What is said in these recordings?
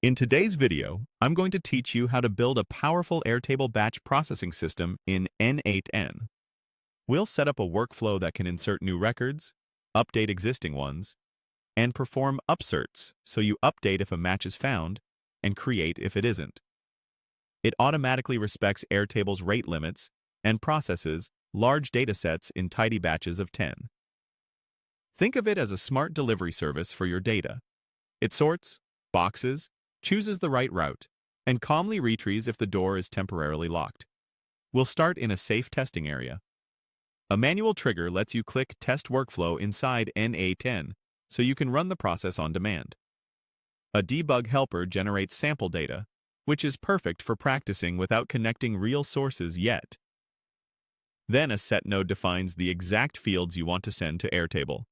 In today's video, I'm going to teach you how to build a powerful Airtable batch processing system in n8n. We'll set up a workflow that can insert new records, update existing ones, and perform upserts so you update if a match is found and create if it isn't. It automatically respects Airtable's rate limits and processes large datasets in tidy batches of 10. Think of it as a smart delivery service for your data. It sorts, boxes, chooses the right route, and calmly retrieves if the door is temporarily locked. We'll start in a safe testing area. A manual trigger lets you click Test Workflow inside n8n so you can run the process on demand. A debug helper generates sample data, which is perfect for practicing without connecting real sources yet. Then a set node defines the exact fields you want to send to Airtable.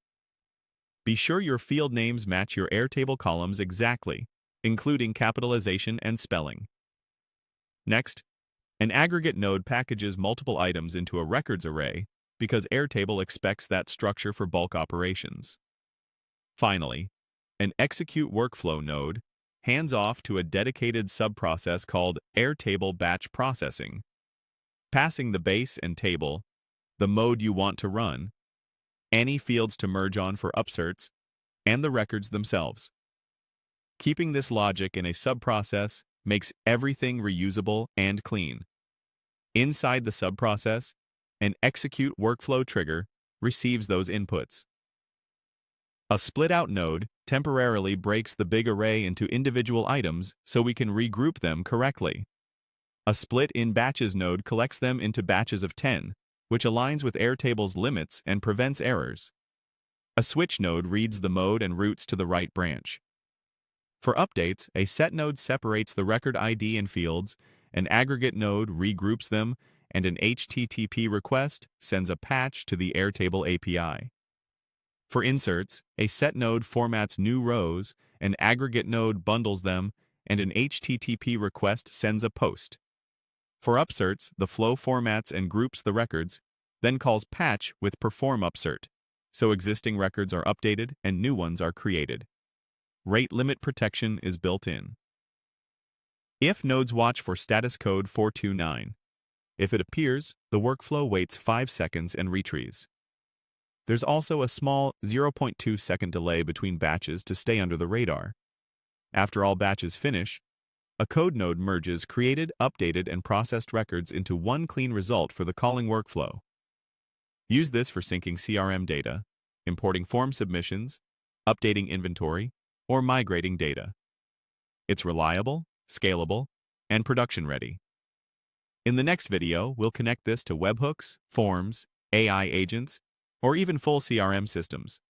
Be sure your field names match your Airtable columns exactly, including capitalization and spelling. Next, an aggregate node packages multiple items into a records array because Airtable expects that structure for bulk operations. Finally, an execute workflow node hands off to a dedicated subprocess called Airtable batch processing, passing the base and table, the mode you want to run, any fields to merge on for upserts, and the records themselves. Keeping this logic in a subprocess makes everything reusable and clean. Inside the subprocess, an execute workflow trigger receives those inputs. A split-out node temporarily breaks the big array into individual items so we can regroup them correctly. A split-in batches node collects them into batches of 10, which aligns with Airtable's limits and prevents errors. A switch node reads the mode and routes to the right branch. For updates, a set node separates the record ID and fields, an aggregate node regroups them, and an HTTP request sends a patch to the Airtable API. For inserts, a set node formats new rows, an aggregate node bundles them, and an HTTP request sends a post. For upserts, the flow formats and groups the records, then calls patch with perform upsert, so existing records are updated and new ones are created. Rate limit protection is built in. If nodes watch for status code 429. If it appears, the workflow waits 5 seconds and retrieves. There's also a small 0.2 second delay between batches to stay under the radar. After all batches finish, a code node merges created, updated, and processed records into one clean result for the calling workflow. Use this for syncing CRM data, importing form submissions, updating inventory, or migrating data. It's reliable, scalable, and production-ready. In the next video, we'll connect this to webhooks, forms, AI agents, or even full CRM systems.